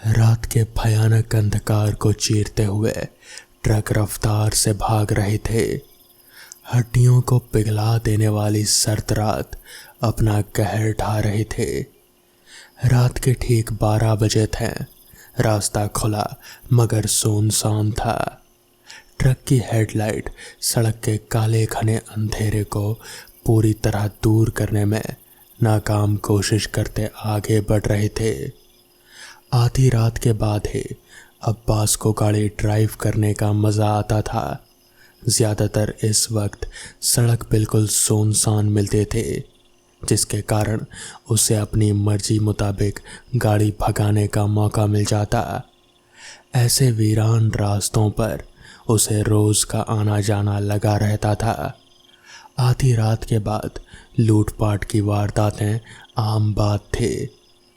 रात के भयानक अंधकार को चीरते हुए ट्रक रफ्तार से भाग रहे थे। हड्डियों को पिघला देने वाली सर्द रात अपना कहर ढा रहे थे। रात के ठीक 12 बजे थे। रास्ता खुला मगर सुनसान था। ट्रक की हेडलाइट सड़क के काले घने अंधेरे को पूरी तरह दूर करने में नाकाम कोशिश करते आगे बढ़ रहे थे। आधी रात के बाद ही अब्बास को गाड़ी ड्राइव करने का मज़ा आता था। ज़्यादातर इस वक्त सड़क बिल्कुल सुनसान मिलते थे, जिसके कारण उसे अपनी मर्जी मुताबिक गाड़ी भगाने का मौका मिल जाता। ऐसे वीरान रास्तों पर उसे रोज़ का आना जाना लगा रहता था। आधी रात के बाद लूटपाट की वारदातें आम बात थी।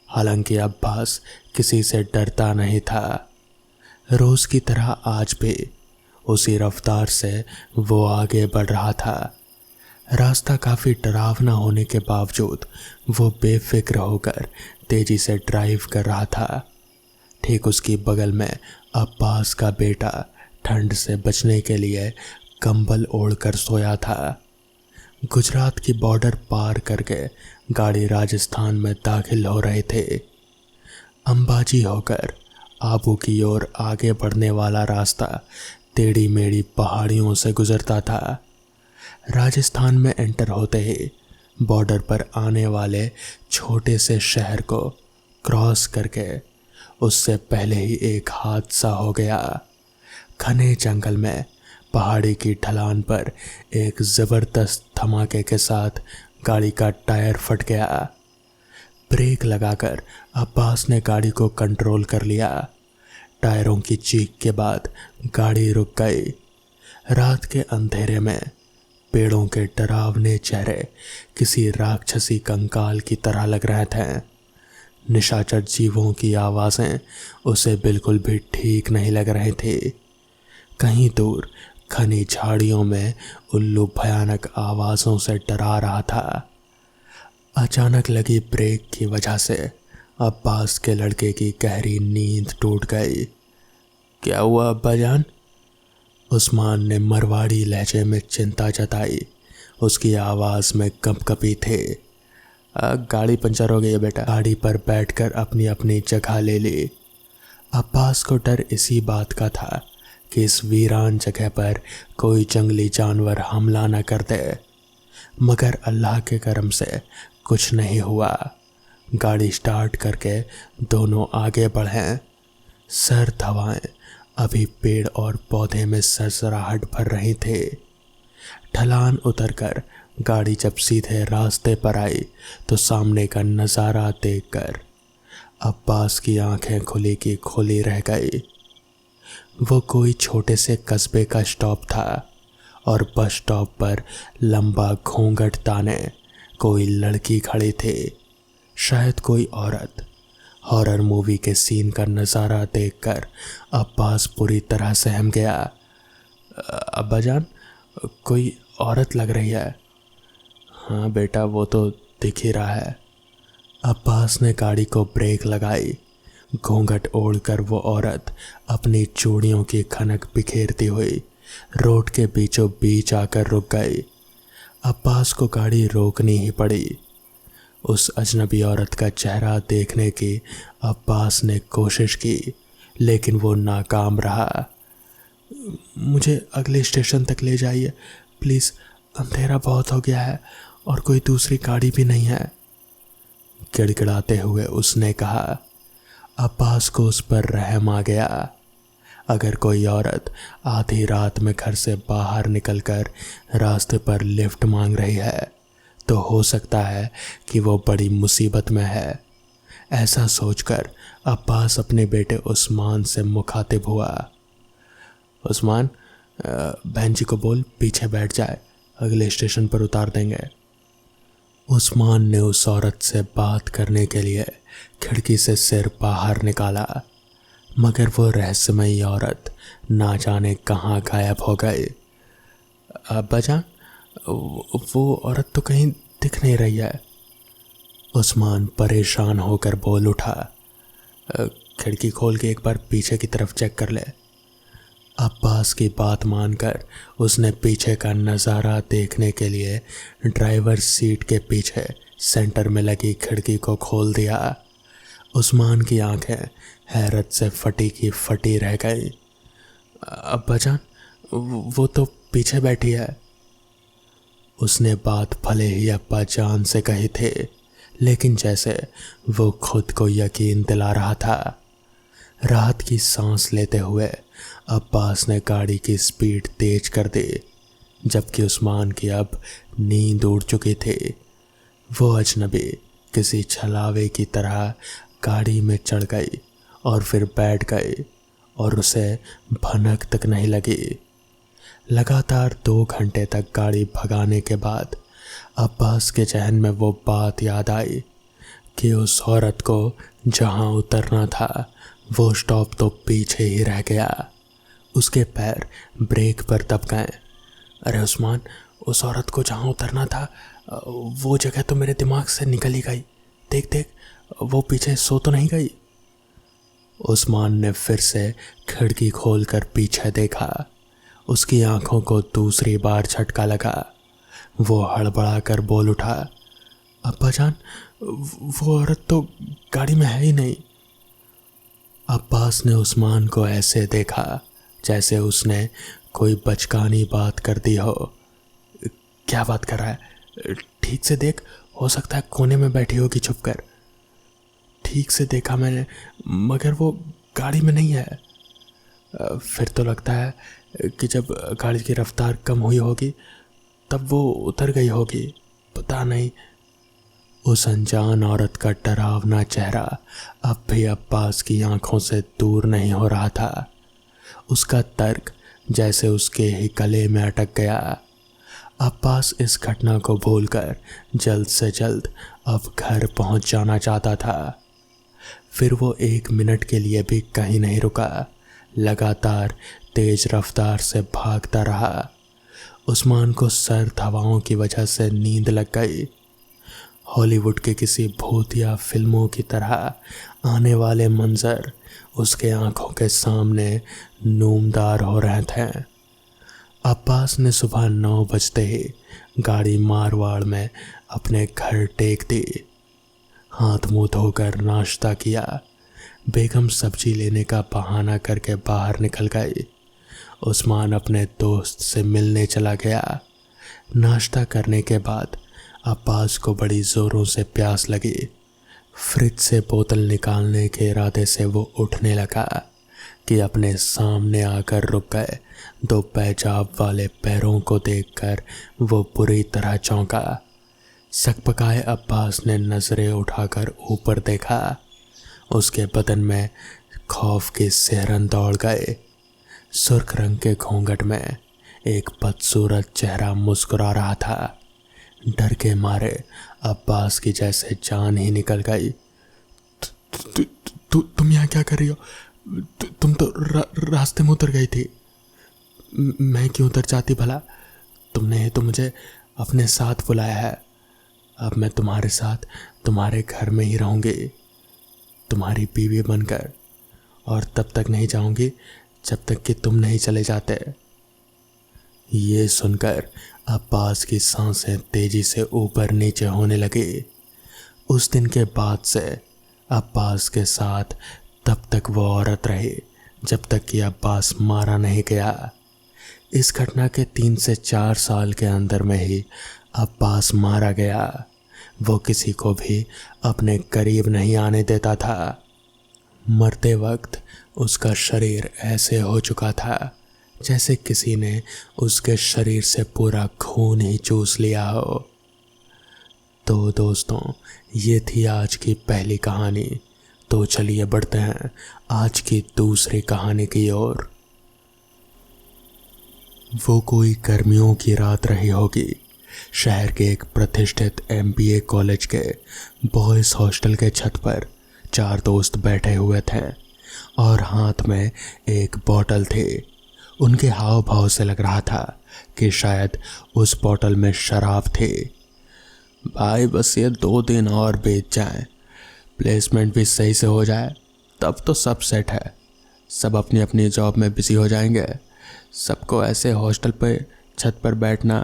हालांकि अब्बास किसी से डरता नहीं था। रोज़ की तरह आज भी उसी रफ्तार से वो आगे बढ़ रहा था। रास्ता काफ़ी डरावना होने के बावजूद वो बेफिक्र होकर तेज़ी से ड्राइव कर रहा था। ठीक उसकी बगल में अब्बास का बेटा ठंड से बचने के लिए कंबल ओढ़कर सोया था। गुजरात की बॉर्डर पार करके गाड़ी राजस्थान में दाखिल हो रहे थे। अंबाजी होकर आबू की ओर आगे बढ़ने वाला रास्ता टेढ़ी मेढ़ी पहाड़ियों से गुजरता था। राजस्थान में एंटर होते ही बॉर्डर पर आने वाले छोटे से शहर को क्रॉस करके उससे पहले ही एक हादसा हो गया। घने जंगल में पहाड़ी की ढलान पर एक ज़बरदस्त धमाके के साथ गाड़ी का टायर फट गया। ब्रेक लगाकर अब्बास ने गाड़ी को कंट्रोल कर लिया। टायरों की चीख के बाद गाड़ी रुक गई। रात के अंधेरे में पेड़ों के डरावने चेहरे किसी राक्षसी कंकाल की तरह लग रहे थे। निशाचर जीवों की आवाज़ें उसे बिल्कुल भी ठीक नहीं लग रही थी। कहीं दूर घनी झाड़ियों में उल्लू भयानक आवाज़ों से डरा रहा था। अचानक लगी ब्रेक की वजह से अब्बास के लड़के की गहरी नींद टूट गई। क्या हुआ अब्बा जान? उस्मान ने मरवाड़ी लहजे में चिंता जताई। उसकी आवाज़ में कंपकपी थे। गाड़ी पंचर हो गई है बेटा। गाड़ी पर बैठकर अपनी अपनी जगह ले ली। अब्बास को डर इसी बात का था कि इस वीरान जगह पर कोई जंगली जानवर हमला न कर दे, मगर अल्लाह के करम से कुछ नहीं हुआ। गाड़ी स्टार्ट करके दोनों आगे बढ़े। सर्द हवाएं अभी पेड़ और पौधे में सरसराहट भर रही थी। ढलान उतरकर गाड़ी जब सीधे रास्ते पर आई तो सामने का नज़ारा देखकर अब्बास की आंखें खुली की खुली रह गई। वो कोई छोटे से कस्बे का स्टॉप था और बस स्टॉप पर लंबा घूंघट ताने कोई लड़की खड़ी थी, शायद कोई औरत। हॉरर मूवी के सीन का नज़ारा देखकर अब्बास पूरी तरह सहम गया। अब्बा जान, कोई औरत लग रही है। हाँ बेटा, वो तो दिख ही रहा है। अब्बास ने गाड़ी को ब्रेक लगाई। घूंघट ओढ़कर वो औरत अपनी चूड़ियों की खनक बिखेरती हुई रोड के बीचों बीच आकर रुक गई। अब्बास को गाड़ी रोकनी ही पड़ी। उस अजनबी औरत का चेहरा देखने की अब्बास ने कोशिश की, लेकिन वो नाकाम रहा। मुझे अगले स्टेशन तक ले जाइए प्लीज़, अंधेरा बहुत हो गया है और कोई दूसरी गाड़ी भी नहीं है, गिड़गिड़ाते हुए उसने कहा। अब्बास को उस पर रहम आ गया। अगर कोई औरत आधी रात में घर से बाहर निकलकर रास्ते पर लिफ्ट मांग रही है तो हो सकता है कि वो बड़ी मुसीबत में है। ऐसा सोचकर अब्बास अपने बेटे उस्मान से मुखातिब हुआ। उस्मान, बहन जी को बोल पीछे बैठ जाए, अगले स्टेशन पर उतार देंगे। उस्मान ने उस औरत से बात करने के लिए खिड़की से सिर बाहर निकाला, मगर वो रहस्यमयी औरत ना जाने कहाँ गायब हो गई। अब्बा जान, वो औरत तो कहीं दिख नहीं रही है। उस्मान परेशान होकर बोल उठा। खिड़की खोल के एक बार पीछे की तरफ चेक कर ले। अब्बास की बात मानकर उसने पीछे का नज़ारा देखने के लिए ड्राइवर सीट के पीछे सेंटर में लगी खिड़की को खोल दिया। उस्मान की आंखें हैरत से फटी की फटी रह गई। अब्बा जान, वो तो पीछे बैठी है। उसने बात भले ही अब्बा जान से कही थी, लेकिन जैसे वो खुद को यकीन दिला रहा था। राहत की सांस लेते हुए अब्बास ने गाड़ी की स्पीड तेज कर दी, जबकि उस्मान की अब नींद उड़ चुकी थी। वो अजनबी किसी छलावे की तरह गाड़ी में चढ़ गई और फिर बैठ गई और उसे भनक तक नहीं लगी। लगातार 2 घंटे तक गाड़ी भगाने के बाद अब्बास के जहन में वो बात याद आई कि उस औरत को जहां उतरना था वो स्टॉप तो पीछे ही रह गया। उसके पैर ब्रेक पर दब गए। अरे उस्मान, उस औरत को जहां उतरना था वो जगह तो मेरे दिमाग से निकल ही गई। देख देख, वो पीछे सो तो नहीं गई। उस्मान ने फिर से खिड़की खोलकर पीछे देखा। उसकी आंखों को दूसरी बार झटका लगा। वो हड़बड़ा कर बोल उठा, अब्बा जान, वो औरत तो गाड़ी में है ही नहीं। अब्बास ने उस्मान को ऐसे देखा जैसे उसने कोई बचकानी बात कर दी हो। क्या बात कर रहा है? ठीक से देख, हो सकता है कोने में बैठी होगी छुपकर। ठीक से देखा मैंने, मगर वो गाड़ी में नहीं है। फिर तो लगता है कि जब गाड़ी की रफ्तार कम हुई होगी तब वो उतर गई होगी। पता नहीं। उस अनजान औरत का डरावना चेहरा अब भी अब्बास की आंखों से दूर नहीं हो रहा था। उसका तर्क जैसे उसके ही गले में अटक गया। अब्बास इस घटना को भूलकर जल्द से जल्द अब घर पहुंच जाना चाहता था। फिर वो 1 मिनट के लिए भी कहीं नहीं रुका। लगातार तेज रफ्तार से भागता रहा। उस्मान को सर्द हवाओं की वजह से नींद लग गई। हॉलीवुड के किसी भूतिया फिल्मों की तरह आने वाले मंजर उसके आंखों के सामने नूमदार हो रहे थे। अब्बास ने सुबह 9 बजते ही गाड़ी मारवाड़ में अपने घर टेक दी। हाथ मुंह धोकर नाश्ता किया। बेगम सब्जी लेने का बहाना करके बाहर निकल गई। उस्मान अपने दोस्त से मिलने चला गया। नाश्ता करने के बाद अब्बास को बड़ी ज़ोरों से प्यास लगी। फ्रिज से बोतल निकालने के इरादे से वो उठने लगा कि अपने सामने आकर रुक गए 2 पेजाब वाले पैरों को देखकर वो बुरी तरह चौंका। सकपकाए अब्बास ने नज़रें उठाकर ऊपर देखा। उसके बदन में खौफ के सिहरन दौड़ गए। सुर्ख रंग के घूंघट में एक बदसूरत चेहरा मुस्कुरा रहा था। डर के मारे अब्बास की जैसे जान ही निकल गई। तुम यहाँ क्या कर रही हो? तुम तो रास्ते में उतर गई थी। मैं क्यों उतर जाती भला? तुमने तो मुझे अपने साथ बुलाया है। अब मैं तुम्हारे साथ तुम्हारे घर में ही रहूँगी, तुम्हारी बीवी बनकर, और तब तक नहीं जाऊंगी जब तक कि तुम नहीं चले जाते। ये सुनकर अब्बास की सांसें तेजी से ऊपर नीचे होने लगी। उस दिन के बाद से अब्बास के साथ तब तक वो औरत रही जब तक कि अब्बास मारा नहीं गया। इस घटना के 3 से 4 साल के अंदर में ही अब्बास मारा गया। वो किसी को भी अपने करीब नहीं आने देता था। मरते वक्त उसका शरीर ऐसे हो चुका था जैसे किसी ने उसके शरीर से पूरा खून ही चूस लिया हो। तो दोस्तों, ये थी आज की पहली कहानी। तो चलिए बढ़ते हैं आज की दूसरी कहानी की ओर। वो कोई गर्मियों की रात रही होगी। शहर के एक प्रतिष्ठित MBA कॉलेज के बॉयज़ हॉस्टल के छत पर 4 दोस्त बैठे हुए थे और हाथ में एक बोतल थी। उनके हाव भाव से लग रहा था कि शायद उस बोतल में शराब थी। भाई बस ये 2 दिन और बीत जाए, प्लेसमेंट भी सही से हो जाए, तब तो सब सेट है। सब अपनी अपनी जॉब में बिजी हो जाएंगे। सबको ऐसे हॉस्टल पे छत पर बैठना,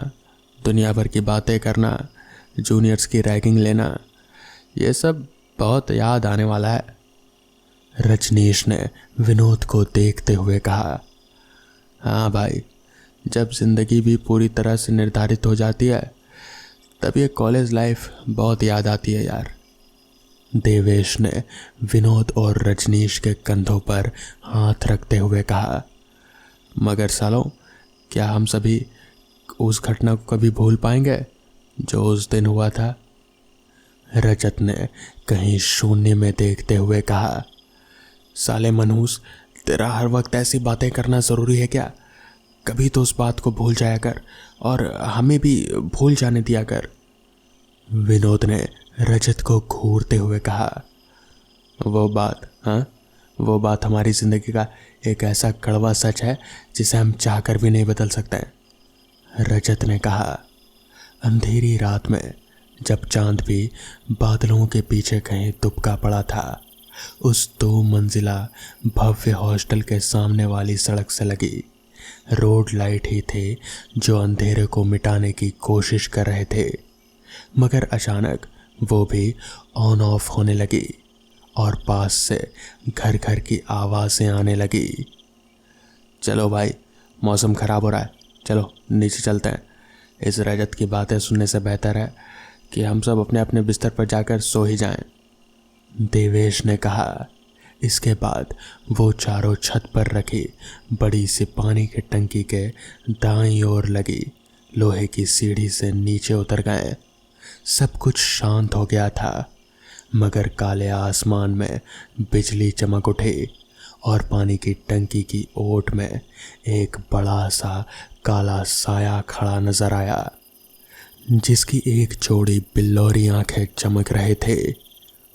दुनिया भर की बातें करना, जूनियर्स की रैगिंग लेना, ये सब बहुत याद आने वाला है। रजनीश ने विनोद को देखते हुए कहा। हाँ भाई, जब जिंदगी भी पूरी तरह से निर्धारित हो जाती है तब ये कॉलेज लाइफ बहुत याद आती है यार। देवेश ने विनोद और रजनीश के कंधों पर हाथ रखते हुए कहा। मगर सालों, क्या हम सभी उस घटना को कभी भूल पाएंगे जो उस दिन हुआ था? रजत ने कहीं शून्य में देखते हुए कहा। साले मनहूस, तेरा हर वक्त ऐसी बातें करना ज़रूरी है क्या? कभी तो उस बात को भूल जाया कर और हमें भी भूल जाने दिया कर। विनोद ने रजत को घूरते हुए कहा। वो बात, हाँ, वो बात हमारी ज़िंदगी का एक ऐसा कड़वा सच है जिसे हम चाहकर भी नहीं बदल सकते हैं, रजत ने कहा। अंधेरी रात में जब चांद भी बादलों के पीछे कहीं दुबका पड़ा था, उस 2 मंजिला भव्य हॉस्टल के सामने वाली सड़क से लगी रोड लाइट ही थे जो अंधेरे को मिटाने की कोशिश कर रहे थे। मगर अचानक वो भी ऑन ऑफ होने लगी और पास से घर घर की आवाज़ें आने लगी। चलो भाई, मौसम ख़राब हो रहा है, चलो नीचे चलते हैं। इस रजत की बातें सुनने से बेहतर है कि हम सब अपने अपने बिस्तर पर जाकर सो ही जाएं, देवेश ने कहा। इसके बाद वो चारों छत पर रखी बड़ी सी पानी की टंकी के दाईं ओर लगी लोहे की सीढ़ी से नीचे उतर गए। सब कुछ शांत हो गया था, मगर काले आसमान में बिजली चमक उठी और पानी की टंकी की ओट में एक बड़ा सा काला साया खड़ा नजर आया, जिसकी एक जोड़ी बिल्लौरी आंखें चमक रहे थे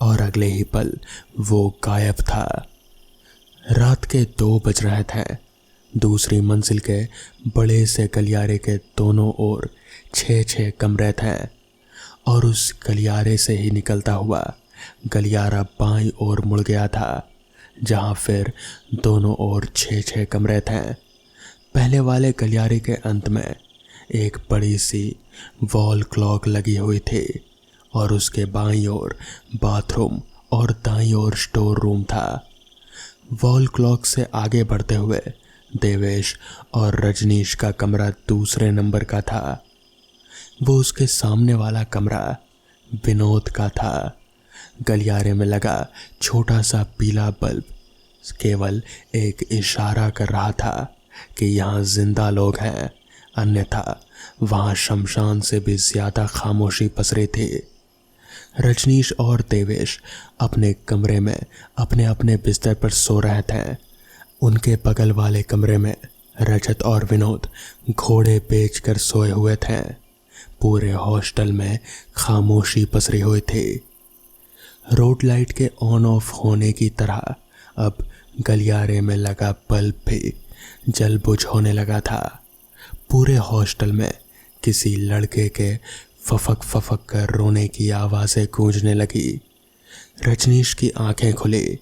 और अगले ही पल वो गायब था। रात के 2 बज रहे थे। दूसरी मंजिल के बड़े से गलियारे के दोनों ओर 6 कमरे थे और उस गलियारे से ही निकलता हुआ गलियारा बाईं ओर मुड़ गया था, जहां फिर दोनों ओर 6 कमरे थे। पहले वाले गलियारे के अंत में एक बड़ी सी वॉल क्लॉक लगी हुई थी और उसके बाईं ओर बाथरूम और दाईं ओर स्टोर रूम था। वॉल क्लॉक से आगे बढ़ते हुए देवेश और रजनीश का कमरा दूसरे नंबर का था। वो उसके सामने वाला कमरा विनोद का था। गलियारे में लगा छोटा सा पीला बल्ब केवल एक इशारा कर रहा था कि यहाँ जिंदा लोग हैं, अन्यथा वहाँ शमशान से भी ज्यादा खामोशी पसरी थी। रजनीश और देवेश अपने कमरे में अपने अपने बिस्तर पर सो रहे थे। उनके बगल वाले कमरे में रजत और विनोद घोड़े बेचकर सोए हुए थे। पूरे हॉस्टल में खामोशी पसरी हुई थी। रोड लाइट के ऑन ऑफ होने की तरह अब गलियारे में लगा बल्ब भी जल बुझ होने लगा था। पूरे हॉस्टल में किसी लड़के के फफक फफक कर रोने की आवाज़ें गूंजने लगी। रजनीश की आंखें खुली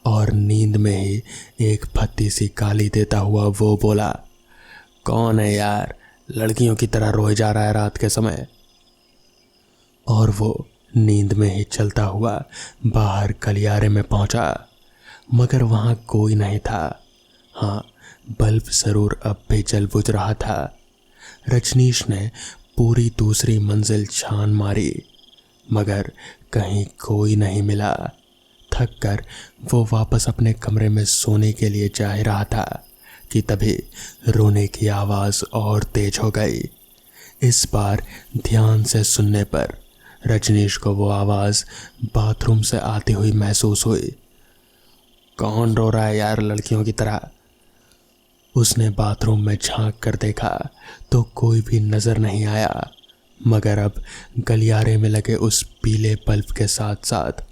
और नींद में ही एक फत्ती सी गाली देता हुआ वो बोला, कौन है यार, लड़कियों की तरह रोए जा रहा है रात के समय? और वो नींद में ही चलता हुआ बाहर गलियारे में पहुंचा, मगर वहां कोई नहीं था। हाँ, बल्ब जरूर अब भी जल बुझ रहा था। रजनीश ने पूरी दूसरी मंजिल छान मारी, मगर कहीं कोई नहीं मिला। थक कर वो वापस अपने कमरे में सोने के लिए जा ही रहा था कि तभी रोने की आवाज़ और तेज हो गई। इस बार ध्यान से सुनने पर रजनीश को वो आवाज़ बाथरूम से आती हुई महसूस हुई। कौन रो रहा है यार लड़कियों की तरह? उसने बाथरूम में झांक कर देखा तो कोई भी नज़र नहीं आया, मगर अब गलियारे में लगे उस पीले बल्ब के साथ साथ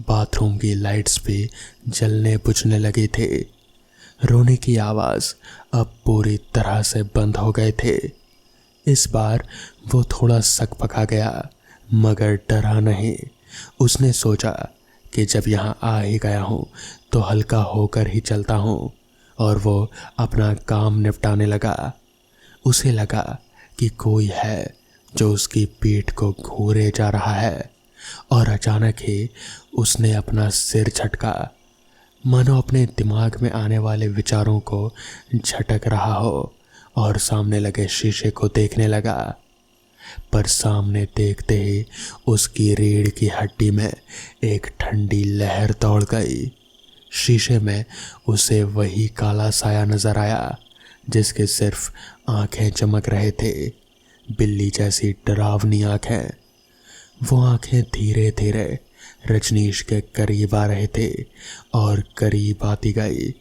बाथरूम की लाइट्स भी जलने बुझने लगी थी। रोने की आवाज़ अब पूरी तरह से बंद हो गए थे। इस बार वो थोड़ा सकपका गया, मगर डरा नहीं। उसने सोचा कि जब यहाँ आ ही गया हूँ तो हल्का होकर ही चलता हूँ। और वो अपना काम निपटाने लगा। उसे लगा कि कोई है जो उसकी पीठ को घूरे जा रहा है, और अचानक ही उसने अपना सिर झटका, मानो अपने दिमाग में आने वाले विचारों को झटक रहा हो, और सामने लगे शीशे को देखने लगा। पर सामने देखते ही उसकी रीढ़ की हड्डी में एक ठंडी लहर दौड़ गई। शीशे में उसे वही काला साया नजर आया जिसके सिर्फ आंखें चमक रहे थे, बिल्ली जैसी डरावनी आंखें। वो आंखें धीरे धीरे रजनीश के करीब आ रहे थे और करीब आती गई।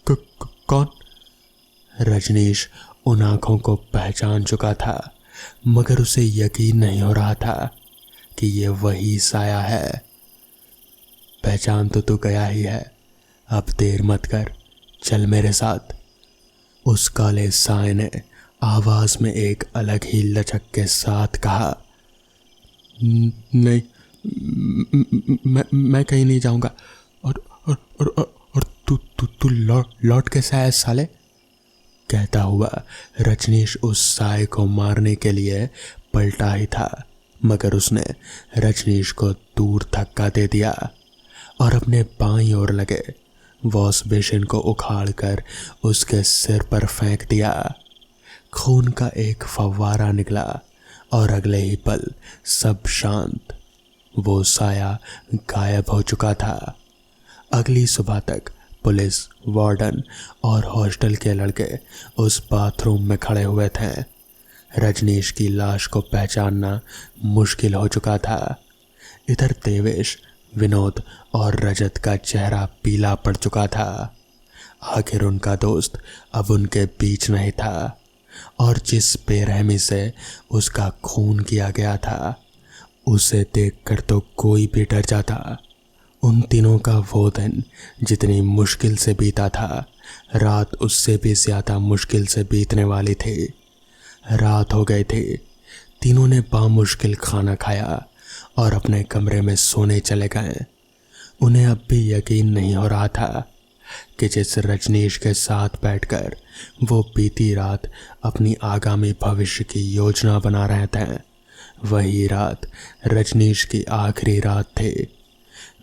कौन? रजनीश उन आंखों को पहचान चुका था, मगर उसे यकीन नहीं हो रहा था कि ये वही साया है। पहचान तो तू गया ही है, अब देर मत कर, चल मेरे साथ। उस काले साए ने आवाज में एक अलग ही लचक के साथ कहा। नहीं, मैं कहीं नहीं जाऊंगा। और तू लौट कैसे आया साले? कहता हुआ रजनीश उस साए को मारने के लिए पलटा ही था, मगर उसने रजनीश को दूर धक्का दे दिया और अपने बाईं ओर लगे वॉश बेसिन को उखाड़कर उसके सिर पर फेंक दिया। खून का एक फव्वारा निकला और अगले ही पल सब शांत। वो साया गायब हो चुका था। अगली सुबह तक पुलिस, वार्डन और हॉस्टल के लड़के उस बाथरूम में खड़े हुए थे। रजनीश की लाश को पहचानना मुश्किल हो चुका था। इधर देवेश, विनोद और रजत का चेहरा पीला पड़ चुका था। आखिर उनका दोस्त अब उनके बीच नहीं था, और जिस बेरहमी से उसका खून किया गया था उसे देखकर तो कोई भी डर जाता। उन तीनों का वो दिन जितनी मुश्किल से बीता था, रात उससे भी ज़्यादा मुश्किल से बीतने वाली थी। रात हो गई थी। तीनों ने बामुश्किल खाना खाया और अपने कमरे में सोने चले गए। उन्हें अब भी यकीन नहीं हो रहा था कि जिस रजनीश के साथ बैठकर वो बीती रात अपनी आगामी भविष्य की योजना बना रहे थे, वही रात रजनीश की आखिरी रात थी।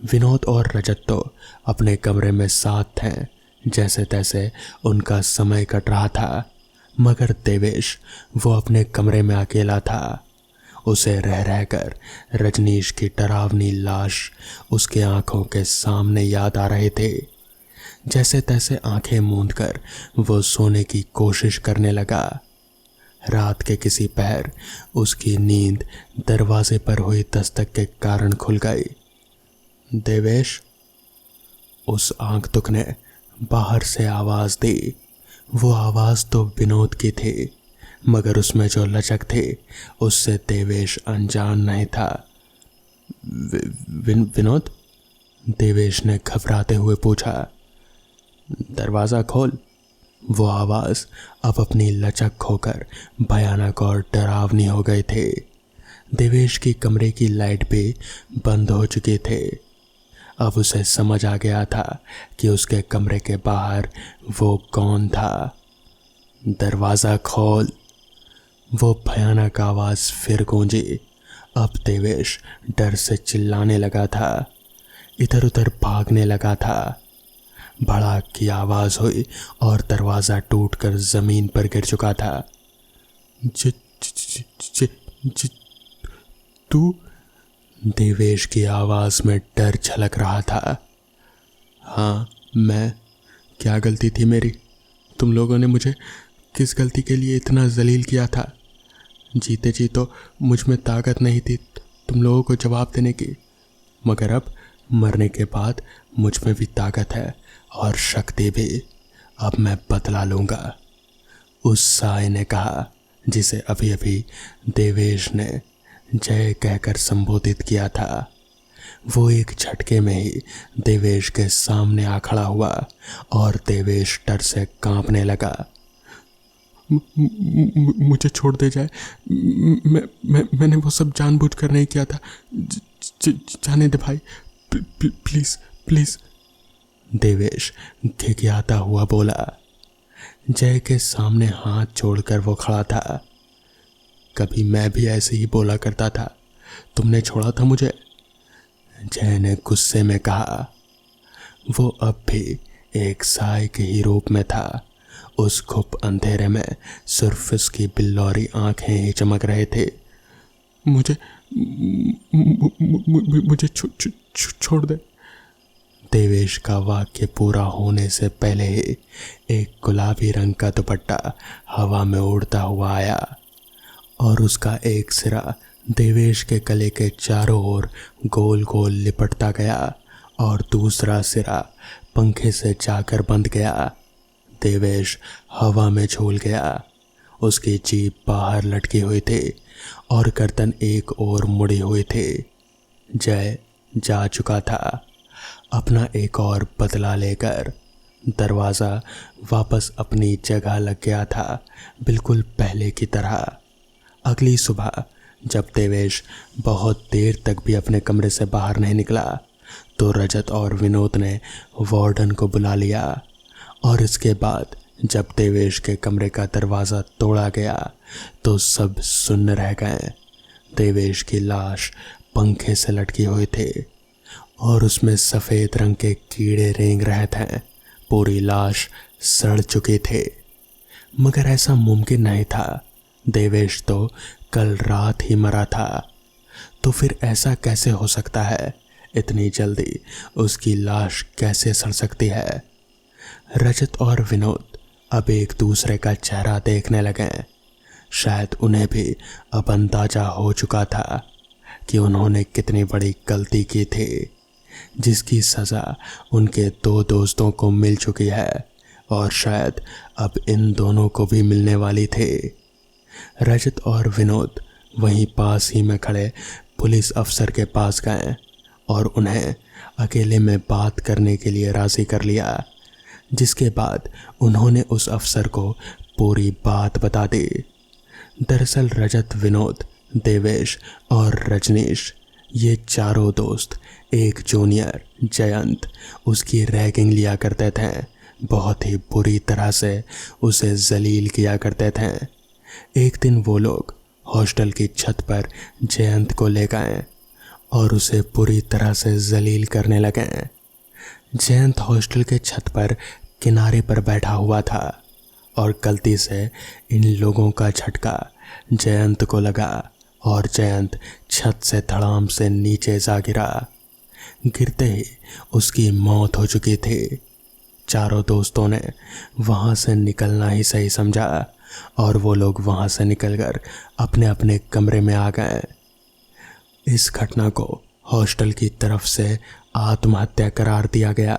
विनोद और रजत तो अपने कमरे में साथ थे, जैसे तैसे उनका समय कट रहा था, मगर देवेश वो अपने कमरे में अकेला था। उसे रह रहकर रजनीश की डरावनी लाश उसके आंखों के सामने याद आ रहे थे। जैसे तैसे आंखें मूंदकर वो सोने की कोशिश करने लगा। रात के किसी पहर उसकी नींद दरवाजे पर हुई दस्तक के कारण खुल गई। देवेश, उस आगंतुक ने बाहर से आवाज दी। वो आवाज तो विनोद की थी, मगर उसमें जो लचक थी उससे देवेश अनजान नहीं था। विनोद? देवेश ने घबराते हुए पूछा। दरवाज़ा खोल। वो आवाज़ अब अपनी लचक खोकर भयानक और डरावनी हो गई थी। देवेश की कमरे की लाइट भी बंद हो चुकी थी। अब उसे समझ आ गया था कि उसके कमरे के बाहर वो कौन था। दरवाज़ा खोल। वो भयानक आवाज़ फिर गूंजी। अब देवेश डर से चिल्लाने लगा था, इधर उधर भागने लगा था। भड़ाक की आवाज़ हुई और दरवाज़ा टूटकर ज़मीन पर गिर चुका था। तू? देवेश की आवाज़ में डर झलक रहा था। हाँ, मैं। क्या गलती थी मेरी? तुम लोगों ने मुझे किस गलती के लिए इतना जलील किया था? जीते जी तो मुझ में ताकत नहीं थी तुम लोगों को जवाब देने की, मगर अब मरने के बाद मुझ में भी ताकत है और शक्ति भी। अब मैं बदला लूँगा, उस साए ने कहा, जिसे अभी अभी देवेश ने जय कहकर संबोधित किया था। वो एक झटके में ही देवेश के सामने आ खड़ा हुआ और देवेश डर से कांपने लगा। मुझे छोड़ दे जाए, मैंने वो सब जानबूझकर नहीं किया था। जाने दे भाई, प्लीज़ प्लीज़। देवेश घिघियाता हुआ बोला। जय के सामने हाथ जोड़कर वो खड़ा था। कभी मैं भी ऐसे ही बोला करता था, तुमने छोड़ा था मुझे, जय ने गुस्से में कहा। वो अब भी एक साय के ही रूप में था। उस घुप अंधेरे में सिर्फ उसकी बिल्लौरी आंखें ही चमक रहे थे। मुझे मुझे छोड़ दे। देवेश का वाक्य पूरा होने से पहले ही एक गुलाबी रंग का दुपट्टा हवा में उड़ता हुआ आया और उसका एक सिरा देवेश के गले के चारों ओर गोल गोल लिपटता गया और दूसरा सिरा पंखे से जाकर बंध गया। देवेश हवा में झूल गया। उसकी जीभ बाहर लटकी हुई थी और गर्दन एक ओर मुड़ी हुई थी। जय जा चुका था अपना एक और बदला लेकर। दरवाज़ा वापस अपनी जगह लग गया था, बिल्कुल पहले की तरह। अगली सुबह जब देवेश बहुत देर तक भी अपने कमरे से बाहर नहीं निकला तो रजत और विनोद ने वार्डन को बुला लिया और इसके बाद जब देवेश के कमरे का दरवाज़ा तोड़ा गया तो सब सुन्न रह गए। देवेश की लाश पंखे से लटकी हुई थी और उसमें सफ़ेद रंग के कीड़े रेंग रहे थे। पूरी लाश सड़ चुकी थी, मगर ऐसा मुमकिन नहीं था। देवेश तो कल रात ही मरा था, तो फिर ऐसा कैसे हो सकता है? इतनी जल्दी उसकी लाश कैसे सड़ सकती है? रजत और विनोद अब एक दूसरे का चेहरा देखने लगे। शायद उन्हें भी अब अंदाजा हो चुका था कि उन्होंने कितनी बड़ी गलती की थी, जिसकी सज़ा उनके दो दोस्तों को मिल चुकी है और शायद अब इन दोनों को भी मिलने वाली थी। रजत और विनोद वहीं पास ही में खड़े पुलिस अफसर के पास गए और उन्हें अकेले में बात करने के लिए राज़ी कर लिया, जिसके बाद उन्होंने उस अफसर को पूरी बात बता दी। दरअसल रजत, विनोद, देवेश और रजनीश, ये चारों दोस्त एक जूनियर जयंत उसकी रैगिंग लिया करते थे। बहुत ही बुरी तरह से उसे जलील किया करते थे। एक दिन वो लोग हॉस्टल की छत पर जयंत को ले गए और उसे पूरी तरह से जलील करने लगे। जयंत हॉस्टल के छत पर किनारे पर बैठा हुआ था और गलती से इन लोगों का झटका जयंत को लगा और जयंत छत से धड़ाम से नीचे जा गिरा। गिरते ही उसकी मौत हो चुकी थी। चारों दोस्तों ने वहाँ से निकलना ही सही समझा और वो लोग वहाँ से निकलकर अपने अपने कमरे में आ गए। इस घटना को हॉस्टल की तरफ से आत्महत्या करार दिया गया।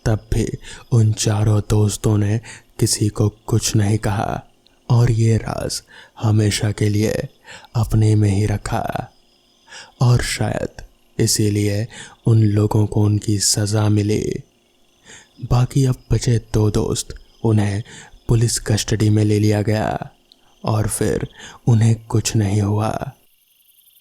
तब भी उन चारों दोस्तों ने किसी को कुछ नहीं कहा और ये राज हमेशा के लिए अपने में ही रखा और शायद इसीलिए उन लोगों को उनकी सज़ा मिली। बाकी अब बचे दो दोस्त, उन्हें पुलिस कस्टडी में ले लिया गया और फिर उन्हें कुछ नहीं हुआ।